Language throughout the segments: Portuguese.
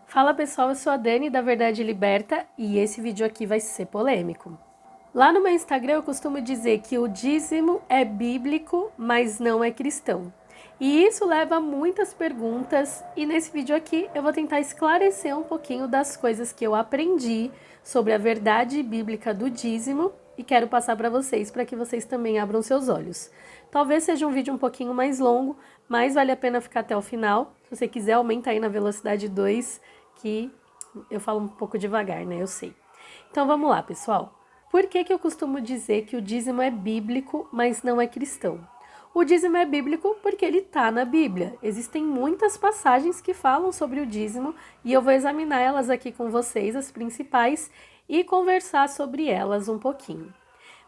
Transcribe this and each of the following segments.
Fala pessoal, eu sou a Dani da Verdade Liberta e esse vídeo aqui vai ser polêmico. Lá no meu Instagram eu costumo dizer que o dízimo é bíblico, mas não é cristão. E isso leva a muitas perguntas e nesse vídeo aqui eu vou tentar esclarecer um pouquinho das coisas que eu aprendi sobre a verdade bíblica do dízimo e quero passar para que vocês também abram seus olhos. Talvez seja um vídeo um pouquinho mais longo, mas vale a pena ficar até o final. Se você quiser, aumenta aí na velocidade 2, que eu falo um pouco devagar, né? Eu sei. Então vamos lá, pessoal. Por que eu costumo dizer que o dízimo é bíblico, mas não é cristão? O dízimo é bíblico porque ele está na Bíblia. Existem muitas passagens que falam sobre o dízimo e eu vou examinar elas aqui com vocês, as principais, e conversar sobre elas um pouquinho.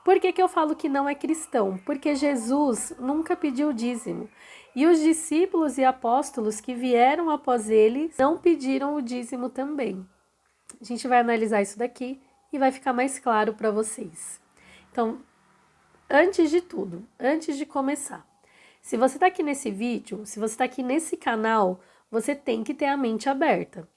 Por que eu falo que não é cristão? Porque Jesus nunca pediu dízimo. E os discípulos e apóstolos que vieram após ele não pediram o dízimo também. A gente vai analisar isso daqui e vai ficar mais claro para vocês. Então, antes de tudo, antes de começar, se você está aqui nesse vídeo, se você está aqui nesse canal, você tem que ter a mente aberta.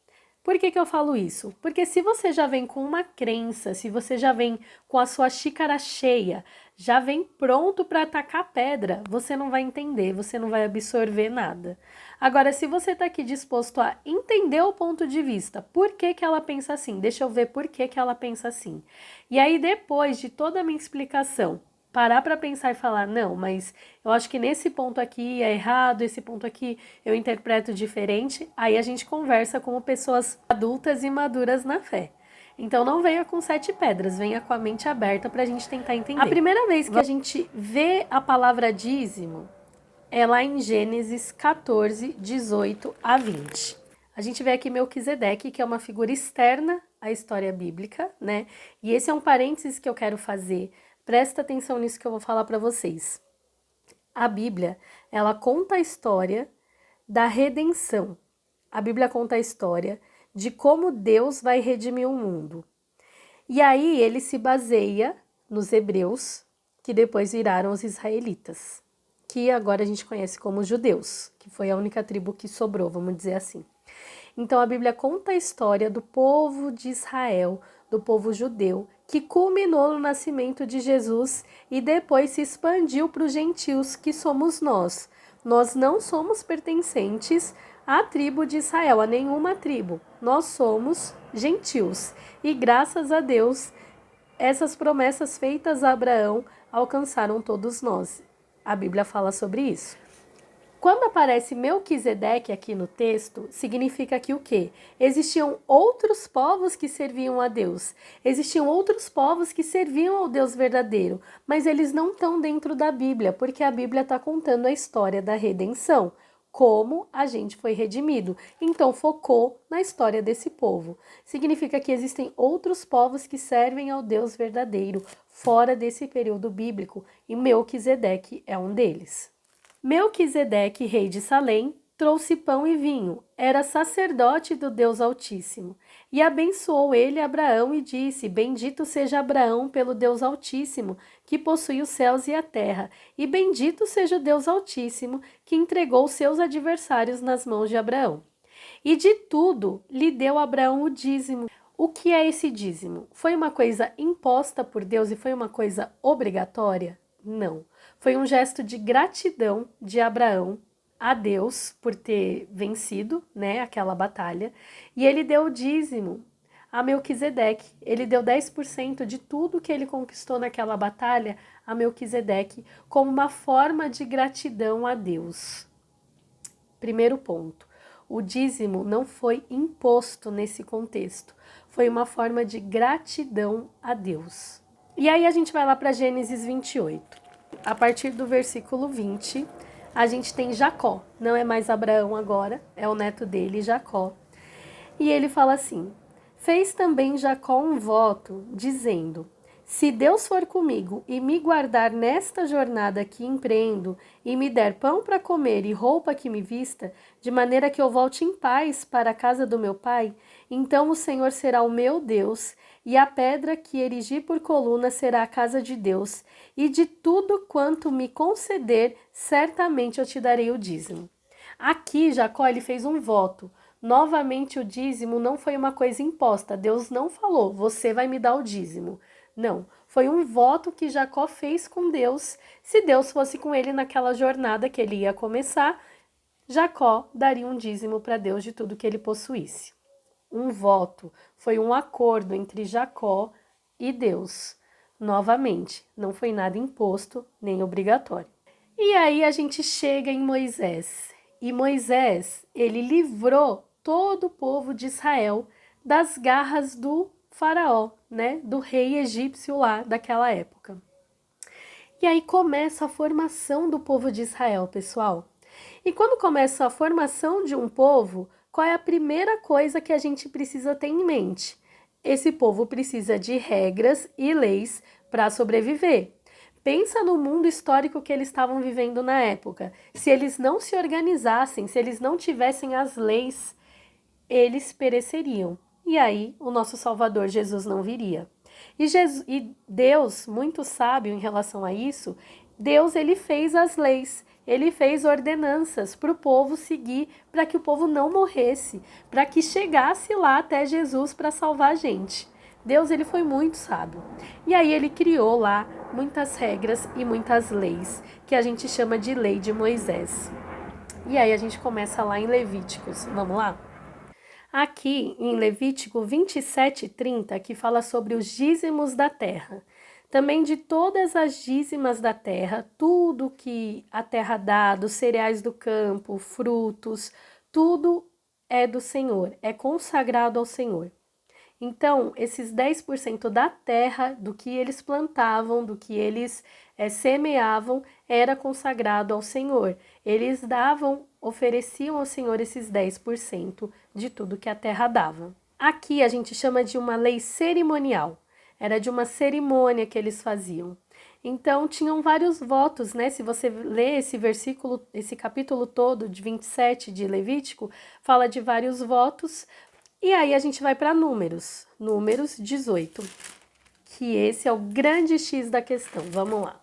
Por que eu falo isso? Porque se você já vem com uma crença, se você já vem com a sua xícara cheia, já vem pronto para atacar pedra, você não vai entender, você não vai absorver nada. Agora, se você está aqui disposto a entender o ponto de vista, por que ela pensa assim? Deixa eu ver por que ela pensa assim. E aí, depois de toda a minha explicação, parar para pensar e falar, não, mas eu acho que nesse ponto aqui é errado, esse ponto aqui eu interpreto diferente, aí a gente conversa como pessoas adultas e maduras na fé. Então não venha com 7 pedras, venha com a mente aberta para a gente tentar entender. A primeira vez que a gente vê a palavra dízimo é lá em Gênesis 14, 18 a 20. A gente vê aqui Melquisedeque, que é uma figura externa à história bíblica, né? E esse é um parênteses que eu quero fazer. Presta atenção nisso que eu vou falar para vocês. A Bíblia, ela conta a história da redenção. A Bíblia conta a história de como Deus vai redimir o mundo. E aí ele se baseia nos hebreus, que depois viraram os israelitas, que agora a gente conhece como judeus, que foi a única tribo que sobrou, vamos dizer assim. Então a Bíblia conta a história do povo de Israel, do povo judeu, que culminou no nascimento de Jesus e depois se expandiu para os gentios, que somos nós. Nós não somos pertencentes à tribo de Israel, a nenhuma tribo. Nós somos gentios. E graças a Deus, essas promessas feitas a Abraão alcançaram todos nós. A Bíblia fala sobre isso. Quando aparece Melquisedeque aqui no texto, significa que o quê? Existiam outros povos que serviam a Deus. Existiam outros povos que serviam ao Deus verdadeiro, mas eles não estão dentro da Bíblia, porque a Bíblia está contando a história da redenção, como a gente foi redimido. Então focou na história desse povo. Significa que existem outros povos que servem ao Deus verdadeiro, fora desse período bíblico, e Melquisedeque é um deles. Melquisedeque, rei de Salém, trouxe pão e vinho, era sacerdote do Deus Altíssimo. E abençoou ele Abraão e disse, bendito seja Abraão pelo Deus Altíssimo, que possui os céus e a terra, e bendito seja o Deus Altíssimo, que entregou seus adversários nas mãos de Abraão. E de tudo lhe deu Abraão o dízimo. O que é esse dízimo? Foi uma coisa imposta por Deus e foi uma coisa obrigatória? Não. Foi um gesto de gratidão de Abraão a Deus por ter vencido, né, aquela batalha. E ele deu o dízimo a Melquisedeque. Ele deu 10% de tudo que ele conquistou naquela batalha a Melquisedeque como uma forma de gratidão a Deus. Primeiro ponto. O dízimo não foi imposto nesse contexto. Foi uma forma de gratidão a Deus. E aí a gente vai lá para Gênesis 28. A partir do versículo 20, a gente tem Jacó. Não é mais Abraão agora, é o neto dele, Jacó. E ele fala assim, fez também Jacó um voto, dizendo, se Deus for comigo e me guardar nesta jornada que empreendo, e me der pão para comer e roupa que me vista, de maneira que eu volte em paz para a casa do meu pai, então o Senhor será o meu Deus, e a pedra que erigi por coluna será a casa de Deus, e de tudo quanto me conceder, certamente eu te darei o dízimo. Aqui Jacó ele fez um voto. Novamente, o dízimo não foi uma coisa imposta. Deus não falou, você vai me dar o dízimo. Não, foi um voto que Jacó fez com Deus. Se Deus fosse com ele naquela jornada que ele ia começar, Jacó daria um dízimo para Deus de tudo que ele possuísse. Um voto, foi um acordo entre Jacó e Deus. Novamente, não foi nada imposto nem obrigatório. E aí a gente chega em Moisés. E Moisés, ele livrou todo o povo de Israel das garras do faraó, né, do rei egípcio lá daquela época. E aí começa a formação do povo de Israel, pessoal. E quando começa a formação de um povo, qual é a primeira coisa que a gente precisa ter em mente? Esse povo precisa de regras e leis para sobreviver. Pensa no mundo histórico que eles estavam vivendo na época. Se eles não se organizassem, se eles não tivessem as leis, eles pereceriam. E aí o nosso Salvador Jesus não viria. E Deus, muito sábio em relação a isso, Deus ele fez as leis, ele fez ordenanças para o povo seguir, para que o povo não morresse, para que chegasse lá até Jesus para salvar a gente. Deus ele foi muito sábio. E aí ele criou lá muitas regras e muitas leis, que a gente chama de lei de Moisés. E aí a gente começa lá em Levíticos. Vamos lá? Aqui em Levítico 27:30, que fala sobre os dízimos da terra. Também de todas as dízimas da terra, tudo que a terra dá, dos cereais do campo, frutos, tudo é do Senhor, é consagrado ao Senhor. Então, esses 10% da terra, do que eles plantavam, do que eles semeavam, era consagrado ao Senhor. Eles ofereciam ao Senhor esses 10% de tudo que a terra dava. Aqui a gente chama de uma lei cerimonial. Era de uma cerimônia que eles faziam. Então, tinham vários votos, né? Se você ler esse versículo, esse capítulo todo de 27 de Levítico, fala de vários votos. E aí a gente vai para Números 18, que esse é o grande X da questão. Vamos lá.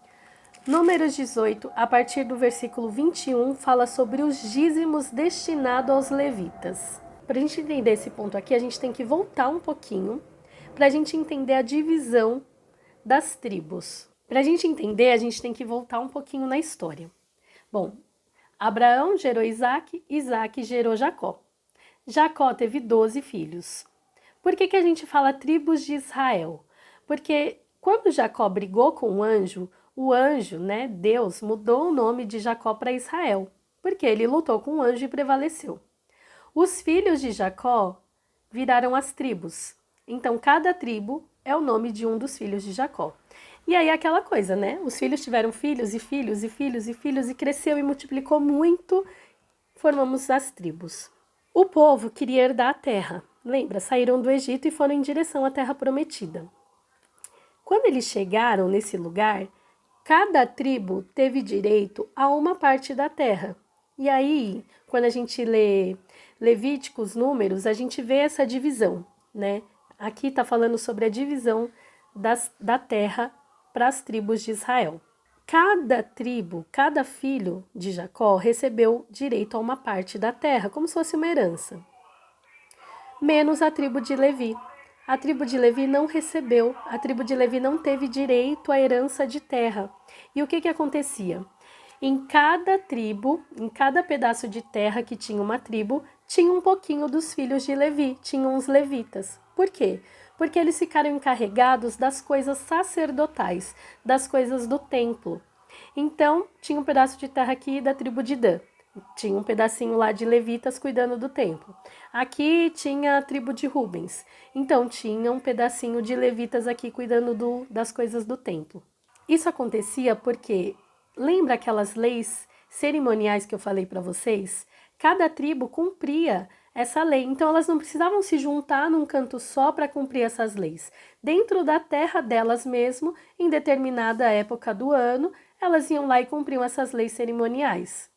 Números 18, a partir do versículo 21, fala sobre os dízimos destinados aos levitas. Para a gente entender esse ponto aqui, a gente tem que voltar um pouquinho para a gente entender a divisão das tribos. Para a gente entender, a gente tem que voltar um pouquinho na história. Bom, Abraão gerou Isaac, Isaac gerou Jacó. Jacó teve 12 filhos. Por que a gente fala tribos de Israel? Porque quando Jacó brigou com o anjo, né, Deus, mudou o nome de Jacó para Israel, porque ele lutou com o anjo e prevaleceu. Os filhos de Jacó viraram as tribos. Então, cada tribo é o nome de um dos filhos de Jacó. E aí aquela coisa, né? Os filhos tiveram filhos e filhos e filhos e filhos e cresceu e multiplicou muito, formamos as tribos. O povo queria herdar a terra. Lembra? Saíram do Egito e foram em direção à terra prometida. Quando eles chegaram nesse lugar, cada tribo teve direito a uma parte da terra. E aí, quando a gente lê Levíticos, Números, a gente vê essa divisão, né? Aqui está falando sobre a divisão da terra para as tribos de Israel. Cada tribo, cada filho de Jacó recebeu direito a uma parte da terra, como se fosse uma herança. Menos a tribo de Levi. A tribo de Levi não recebeu, a tribo de Levi não teve direito à herança de terra. E o que acontecia? Em cada tribo, em cada pedaço de terra que tinha uma tribo, tinha um pouquinho dos filhos de Levi, tinham os levitas. Por quê? Porque eles ficaram encarregados das coisas sacerdotais, das coisas do templo. Então, tinha um pedaço de terra aqui da tribo de Dan. Tinha um pedacinho lá de levitas cuidando do templo. Aqui tinha a tribo de Rubens. Então, tinha um pedacinho de levitas aqui cuidando das coisas do templo. Isso acontecia porque, lembra aquelas leis cerimoniais que eu falei para vocês? Cada tribo cumpria essa lei, então elas não precisavam se juntar num canto só para cumprir essas leis. Dentro da terra delas mesmo, em determinada época do ano, elas iam lá e cumpriam essas leis cerimoniais.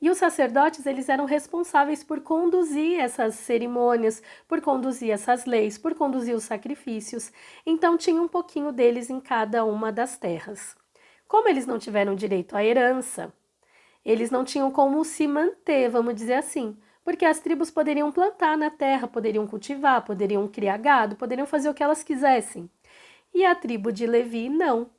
E os sacerdotes, eles eram responsáveis por conduzir essas cerimônias, por conduzir essas leis, por conduzir os sacrifícios. Então tinha um pouquinho deles em cada uma das terras. Como eles não tiveram direito à herança, eles não tinham como se manter, vamos dizer assim, Porque as tribos poderiam plantar na terra, poderiam cultivar, poderiam criar gado, poderiam fazer o que elas quisessem. E a tribo de Levi não.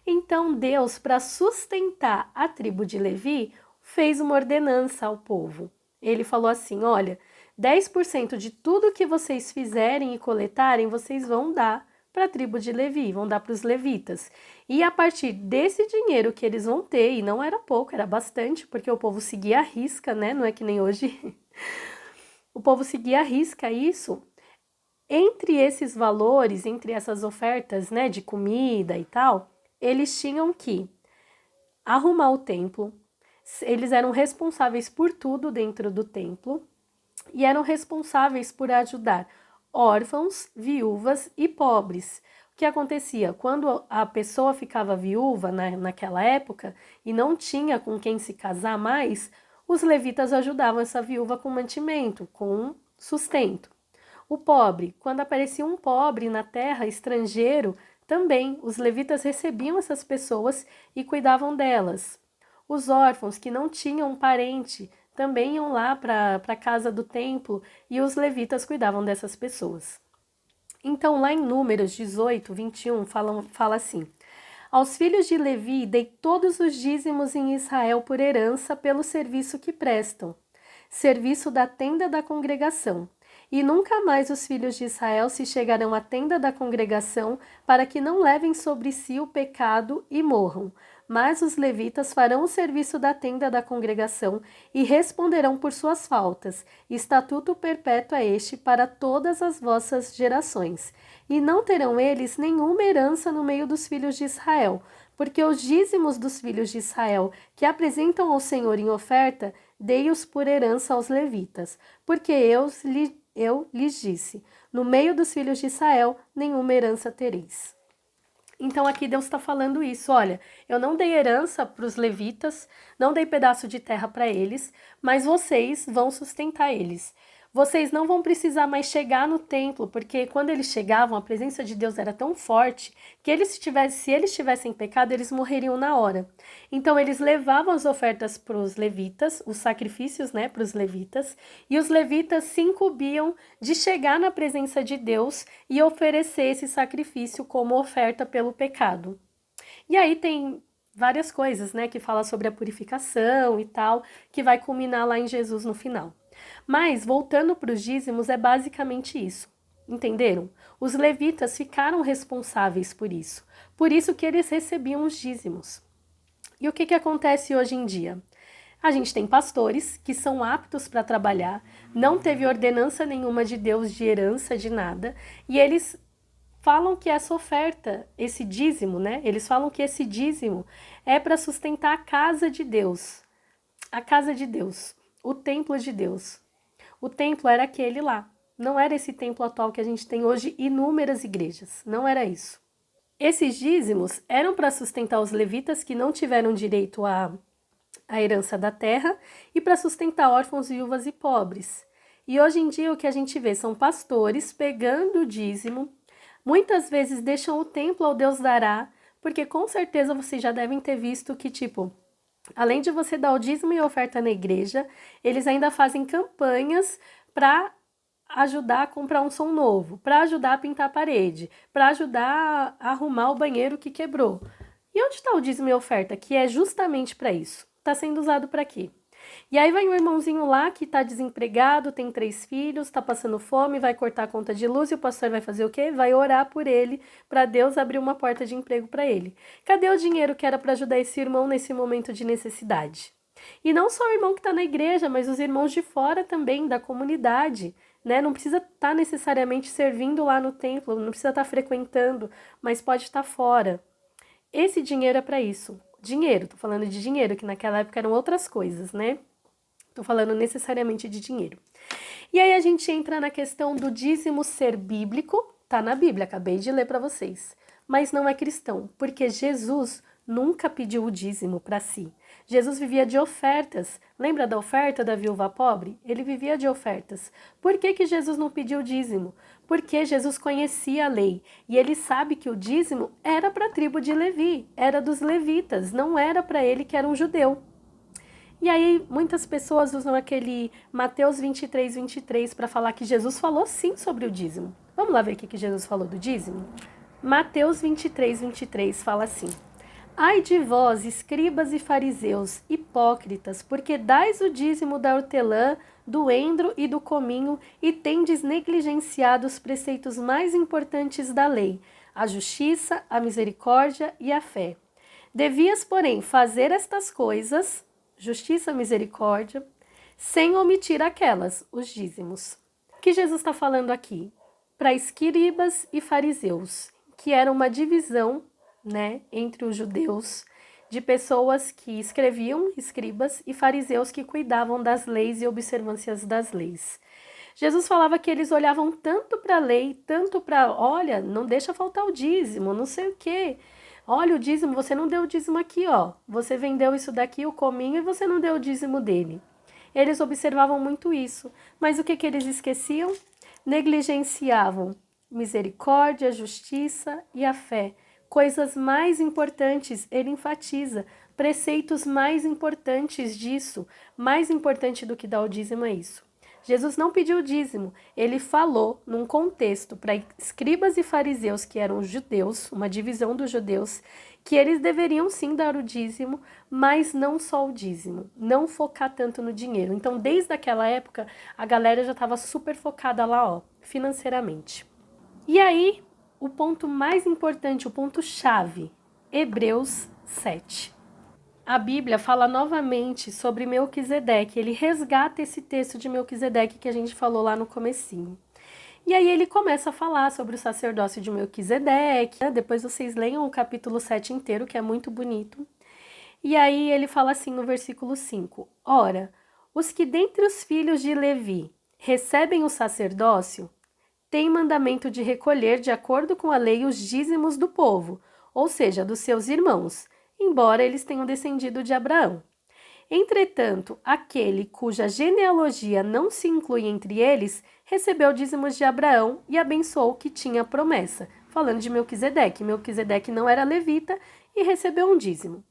Então Deus, para sustentar a tribo de Levi, fez uma ordenança ao povo. Ele falou assim: olha, 10% de tudo que vocês fizerem e coletarem, vocês vão dar para a tribo de Levi, vão dar para os levitas. E a partir desse dinheiro que eles vão ter, e não era pouco, era bastante, porque o povo seguia a risca, né? Não é que nem hoje. O povo seguia a risca isso. Entre esses valores, entre essas ofertas, né, de comida e tal, eles tinham que arrumar o templo, eles eram responsáveis por tudo dentro do templo e eram responsáveis por ajudar órfãos, viúvas e pobres. O que acontecia? Quando a pessoa ficava viúva naquela época e não tinha com quem se casar mais, os levitas ajudavam essa viúva com mantimento, com sustento. O pobre, quando aparecia um pobre na terra, estrangeiro, também os levitas recebiam essas pessoas e cuidavam delas. Os órfãos que não tinham um parente também iam lá para a casa do templo e os levitas cuidavam dessas pessoas. Então, lá em Números 18, 21, fala assim: aos filhos de Levi dei todos os dízimos em Israel por herança pelo serviço que prestam, serviço da tenda da congregação. E nunca mais os filhos de Israel se chegarão à tenda da congregação para que não levem sobre si o pecado e morram. Mas os levitas farão o serviço da tenda da congregação e responderão por suas faltas. Estatuto perpétuo é este para todas as vossas gerações. E não terão eles nenhuma herança no meio dos filhos de Israel, porque os dízimos dos filhos de Israel que apresentam ao Senhor em oferta, dei-os por herança aos levitas, porque eu lhes disse, no meio dos filhos de Israel, nenhuma herança tereis. Então aqui Deus está falando isso, olha, eu não dei herança para os levitas, não dei pedaço de terra para eles, mas vocês vão sustentar eles. Vocês não vão precisar mais chegar no templo, porque quando eles chegavam, a presença de Deus era tão forte que se eles tivessem pecado, eles morreriam na hora. Então eles levavam as ofertas para os levitas, os sacrifícios, né, para os levitas, e os levitas se incumbiam de chegar na presença de Deus e oferecer esse sacrifício como oferta pelo pecado. E aí tem várias coisas, né, que fala sobre a purificação e tal, que vai culminar lá em Jesus no final. Mas, voltando para os dízimos, é basicamente isso. Entenderam? Os levitas ficaram responsáveis por isso. Por isso que eles recebiam os dízimos. E o que acontece hoje em dia? A gente tem pastores que são aptos para trabalhar, não teve ordenança nenhuma de Deus de herança, de nada, e eles falam que essa oferta, esse dízimo, né? Eles falam que esse dízimo é para sustentar a casa de Deus. A casa de Deus. O templo de Deus. O templo era aquele lá. Não era esse templo atual que a gente tem hoje, inúmeras igrejas. Não era isso. Esses dízimos eram para sustentar os levitas que não tiveram direito à herança da terra e para sustentar órfãos, viúvas e pobres. E hoje em dia o que a gente vê são pastores pegando o dízimo, muitas vezes deixam o templo ao Deus dará, porque com certeza vocês já devem ter visto que, tipo, além de você dar o dízimo e oferta na igreja, eles ainda fazem campanhas para ajudar a comprar um som novo, para ajudar a pintar a parede, para ajudar a arrumar o banheiro que quebrou. E onde está o dízimo e oferta, que é justamente para isso? Está sendo usado para quê? E aí vai um irmãozinho lá que está desempregado, tem 3 filhos, está passando fome, vai cortar a conta de luz e o pastor vai fazer o quê? Vai orar por ele, para Deus abrir uma porta de emprego para ele. Cadê o dinheiro que era para ajudar esse irmão nesse momento de necessidade? E não só o irmão que está na igreja, mas os irmãos de fora também, da comunidade, né? Não precisa estar necessariamente servindo lá no templo, não precisa estar frequentando, mas pode estar fora. Esse dinheiro é para isso. Dinheiro, tô falando de dinheiro, que naquela época eram outras coisas, né? Tô falando necessariamente de dinheiro. E aí a gente entra na questão do dízimo ser bíblico, tá na Bíblia, acabei de ler para vocês, mas não é cristão, porque Jesus nunca pediu o dízimo para si. Jesus vivia de ofertas. Lembra da oferta da viúva pobre? Ele vivia de ofertas. Por que Jesus não pediu dízimo? Porque Jesus conhecia a lei e ele sabe que o dízimo era para a tribo de Levi, era dos levitas, não era para ele que era um judeu. E aí muitas pessoas usam aquele Mateus 23 para falar que Jesus falou sim sobre o dízimo. Vamos lá ver o que Jesus falou do dízimo? Mateus 23 fala assim: Ai de vós, escribas e fariseus, hipócritas, porque dais o dízimo da hortelã, do endro e do cominho, e tendes negligenciado os preceitos mais importantes da lei, a justiça, a misericórdia e a fé. Devias, porém, fazer estas coisas, justiça, misericórdia, sem omitir aquelas, os dízimos. O que Jesus está falando aqui? Para escribas e fariseus, que era uma divisão, né, entre os judeus, de pessoas que escreviam, escribas, e fariseus que cuidavam das leis e observâncias das leis. Jesus falava que eles olhavam tanto para a lei, tanto para, olha, não deixa faltar o dízimo, não sei o quê. Olha o dízimo, você não deu o dízimo aqui, ó. Você vendeu isso daqui, o cominho, e você não deu o dízimo dele. Eles observavam muito isso, mas o que eles esqueciam? Negligenciavam misericórdia, justiça e a fé. Coisas mais importantes, ele enfatiza, preceitos mais importantes disso, mais importante do que dar o dízimo é isso. Jesus não pediu dízimo, ele falou num contexto para escribas e fariseus, que eram judeus, uma divisão dos judeus, que eles deveriam sim dar o dízimo, mas não só o dízimo, não focar tanto no dinheiro. Então, desde aquela época, a galera já estava super focada lá, ó, financeiramente. E aí, o ponto mais importante, o ponto-chave, Hebreus 7. A Bíblia fala novamente sobre Melquisedeque, ele resgata esse texto de Melquisedeque que a gente falou lá no comecinho. E aí ele começa a falar sobre o sacerdócio de Melquisedeque, né? Depois vocês leiam o capítulo 7 inteiro, que é muito bonito. E aí ele fala assim no versículo 5, Ora, os que dentre os filhos de Levi recebem o sacerdócio, têm mandamento de recolher de acordo com a lei os dízimos do povo, ou seja, dos seus irmãos, embora eles tenham descendido de Abraão. Entretanto, aquele cuja genealogia não se inclui entre eles, recebeu dízimos de Abraão e abençoou o que tinha a promessa. Falando de Melquisedeque. Melquisedeque não era levita e recebeu um dízimo.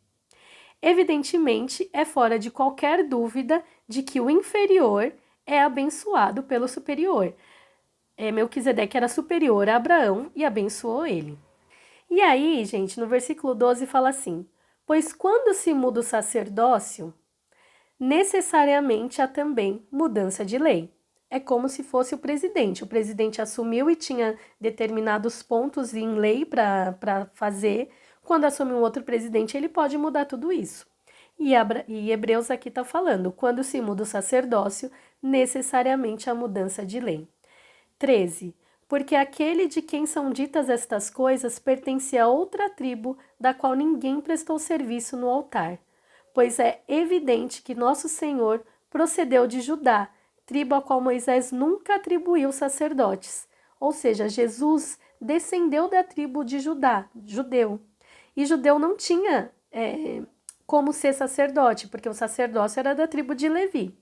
Evidentemente, é fora de qualquer dúvida de que o inferior é abençoado pelo superior. Melquisedeque era superior a Abraão e abençoou ele. E aí, gente, no versículo 12 fala assim: Pois quando se muda o sacerdócio, necessariamente há também mudança de lei. É como se fosse o presidente. O presidente assumiu e tinha determinados pontos em lei para fazer. Quando assume um outro presidente, ele pode mudar tudo isso. E Hebreus aqui está falando, quando se muda o sacerdócio, necessariamente há mudança de lei. 13. Porque aquele de quem são ditas estas coisas pertence a outra tribo, da qual ninguém prestou serviço no altar. Pois é evidente que nosso Senhor procedeu de Judá, tribo a qual Moisés nunca atribuiu sacerdotes. Ou seja, Jesus descendeu da tribo de Judá, judeu. E judeu não tinha como ser sacerdote, porque o sacerdócio era da tribo de Levi.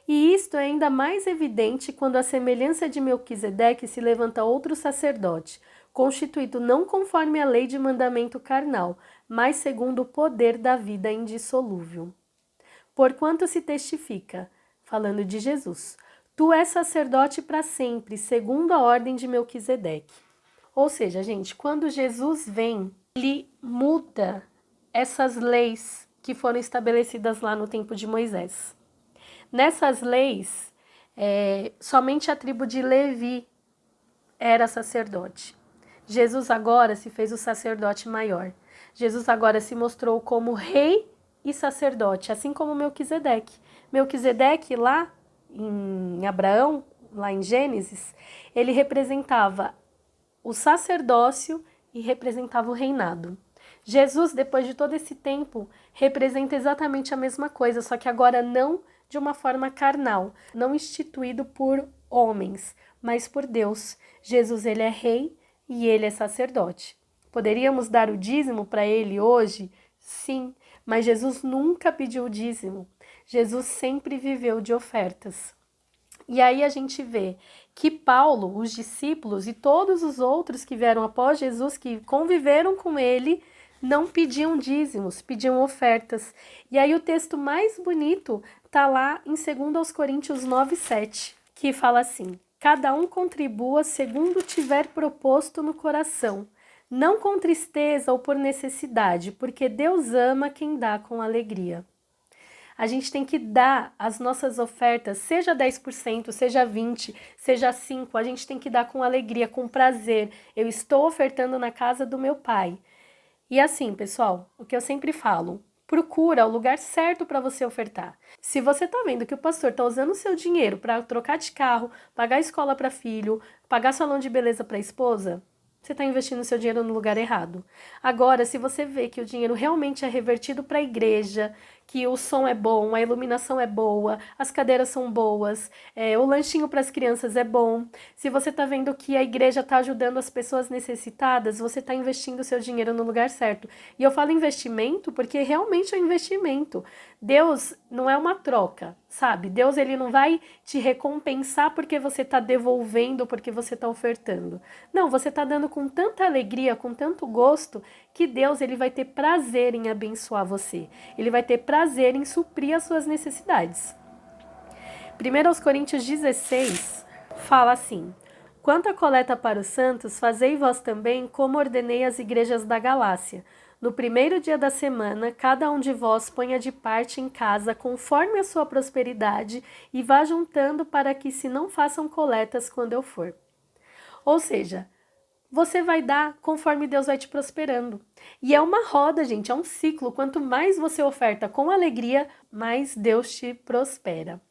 E isto é ainda mais evidente quando a semelhança de Melquisedeque se levanta outro sacerdote, constituído não conforme a lei de mandamento carnal, mas segundo o poder da vida indissolúvel. Porquanto se testifica, falando de Jesus, tu és sacerdote para sempre, segundo a ordem de Melquisedeque. Ou seja, gente, quando Jesus vem, ele muda essas leis que foram estabelecidas lá no tempo de Moisés. Nessas leis, somente a tribo de Levi era sacerdote. Jesus agora se fez o sacerdote maior. Jesus agora se mostrou como rei e sacerdote, assim como Melquisedeque. Melquisedeque, lá em Abraão, lá em Gênesis, ele representava o sacerdócio e representava o reinado. Jesus, depois de todo esse tempo, representa exatamente a mesma coisa, só que agora não de uma forma carnal, não instituído por homens, mas por Deus. Jesus, ele é rei e ele é sacerdote. Poderíamos dar o dízimo para ele hoje? Sim, mas Jesus nunca pediu o dízimo. Jesus sempre viveu de ofertas. E aí a gente vê que Paulo, os discípulos e todos os outros que vieram após Jesus, que conviveram com ele, não pediam dízimos, pediam ofertas. E aí o texto mais bonito tá lá em 2 Coríntios 9:7, que fala assim: cada um contribua segundo tiver proposto no coração, não com tristeza ou por necessidade, porque Deus ama quem dá com alegria. A gente tem que dar as nossas ofertas, seja 10%, seja 20%, seja 5%, a gente tem que dar com alegria, com prazer. Eu estou ofertando na casa do meu pai. E assim, pessoal, o que eu sempre falo, procura o lugar certo para você ofertar. Se você tá vendo que o pastor tá usando o seu dinheiro para trocar de carro, pagar escola para filho, pagar salão de beleza para esposa, você está investindo seu dinheiro no lugar errado. Agora, se você vê que o dinheiro realmente é revertido para a igreja, que o som é bom, a iluminação é boa, as cadeiras são boas, o lanchinho para as crianças é bom, se você está vendo que a igreja está ajudando as pessoas necessitadas, você está investindo seu dinheiro no lugar certo. E eu falo investimento porque realmente é um investimento. Deus não é uma troca, sabe? Deus ele não vai te recompensar porque você está devolvendo, porque você está ofertando. Não, você está dando com tanta alegria, com tanto gosto, que Deus ele vai ter prazer em abençoar você. Ele vai ter prazer em suprir as suas necessidades. 1 Coríntios 16 fala assim: quanto à coleta para os santos, fazei vós também como ordenei às igrejas da Galácia. No primeiro dia da semana, cada um de vós ponha de parte em casa conforme a sua prosperidade e vá juntando para que se não façam coletas quando eu for. Ou seja, você vai dar conforme Deus vai te prosperando. E é uma roda, gente, é um ciclo. Quanto mais você oferta com alegria, mais Deus te prospera.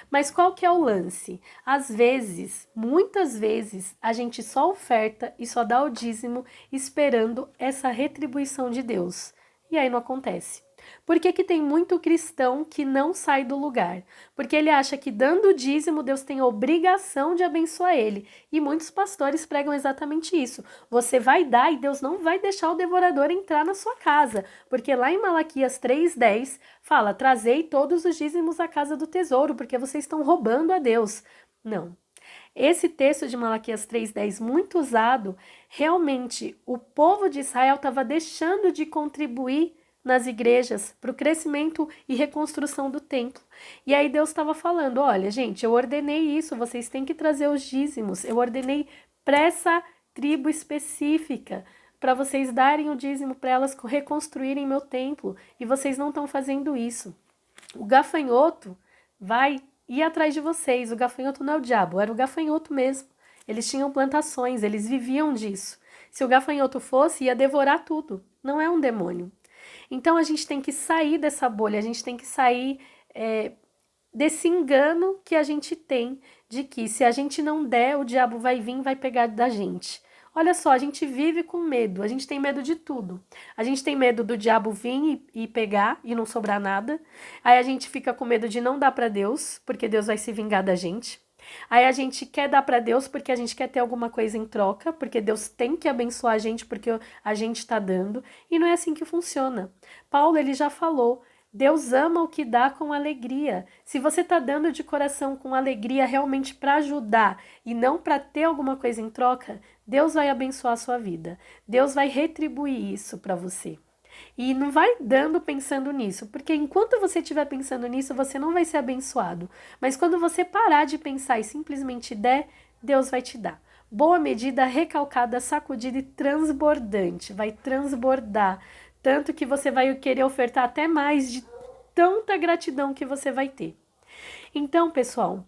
Mas qual que é o lance? Às vezes, muitas vezes, a gente só oferta e só dá o dízimo esperando essa retribuição de Deus. E aí não acontece. Por que que tem muito cristão que não sai do lugar? Porque ele acha que dando o dízimo, Deus tem a obrigação de abençoar ele. E muitos pastores pregam exatamente isso. Você vai dar e Deus não vai deixar o devorador entrar na sua casa. Porque lá em Malaquias 3:10 fala: trazei todos os dízimos à casa do tesouro, porque vocês estão roubando a Deus. Não. Esse texto de Malaquias 3:10, muito usado, realmente o povo de Israel estava deixando de contribuir nas igrejas para o crescimento e reconstrução do templo. E aí Deus estava falando: olha, gente, eu ordenei isso, vocês têm que trazer os dízimos, eu ordenei para essa tribo específica, para vocês darem o dízimo para elas reconstruírem meu templo, e vocês não estão fazendo isso. O gafanhoto vai ir atrás de vocês. O gafanhoto não é o diabo, era o gafanhoto mesmo. Eles tinham plantações, eles viviam disso. Se o gafanhoto fosse, ia devorar tudo. Não é um demônio. Então a gente tem que sair dessa bolha, a gente tem que sair desse engano que a gente tem de que se a gente não der, o diabo vai vir e vai pegar da gente. Olha só, a gente vive com medo, a gente tem medo de tudo. A gente tem medo do diabo vir e pegar e não sobrar nada. Aí a gente fica com medo de não dar para Deus, porque Deus vai se vingar da gente. Aí a gente quer dar para Deus porque a gente quer ter alguma coisa em troca, porque Deus tem que abençoar a gente porque a gente está dando. E não é assim que funciona. Paulo, ele já falou: Deus ama o que dá com alegria. Se você está dando de coração com alegria realmente para ajudar e não para ter alguma coisa em troca, Deus vai abençoar a sua vida. Deus vai retribuir isso para você. E não vai dando pensando nisso, porque enquanto você estiver pensando nisso, você não vai ser abençoado. Mas quando você parar de pensar e simplesmente der, Deus vai te dar. Boa medida, recalcada, sacudida e transbordante. Vai transbordar. Tanto que você vai querer ofertar até mais de tanta gratidão que você vai ter. Então, pessoal,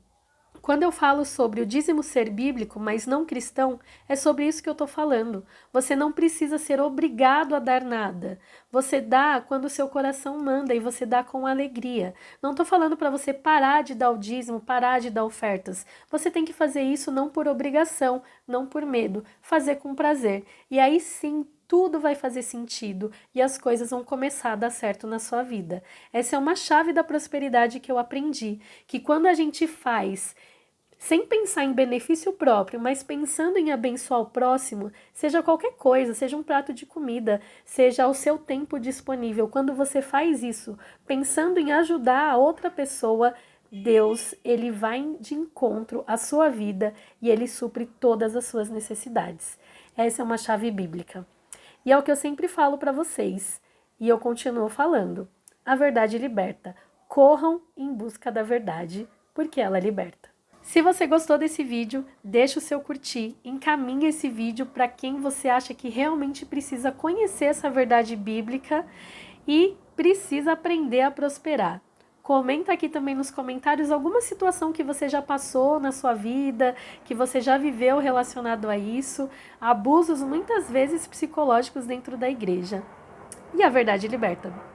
quando eu falo sobre o dízimo ser bíblico, mas não cristão, é sobre isso que eu estou falando. Você não precisa ser obrigado a dar nada. Você dá quando o seu coração manda e você dá com alegria. Não estou falando para você parar de dar o dízimo, parar de dar ofertas. Você tem que fazer isso não por obrigação, não por medo, fazer com prazer. E aí sim, tudo vai fazer sentido e as coisas vão começar a dar certo na sua vida. Essa é uma chave da prosperidade que eu aprendi, que quando a gente faz sem pensar em benefício próprio, mas pensando em abençoar o próximo, seja qualquer coisa, seja um prato de comida, seja o seu tempo disponível, quando você faz isso, pensando em ajudar a outra pessoa, Deus, ele vai de encontro à sua vida e ele supre todas as suas necessidades. Essa é uma chave bíblica. E é o que eu sempre falo para vocês, e eu continuo falando. A verdade liberta. Corram em busca da verdade, porque ela liberta. Se você gostou desse vídeo, deixa o seu curtir, encaminhe esse vídeo para quem você acha que realmente precisa conhecer essa verdade bíblica e precisa aprender a prosperar. Comenta aqui também nos comentários alguma situação que você já passou na sua vida, que você já viveu relacionado a isso, abusos muitas vezes psicológicos dentro da igreja. E a verdade liberta.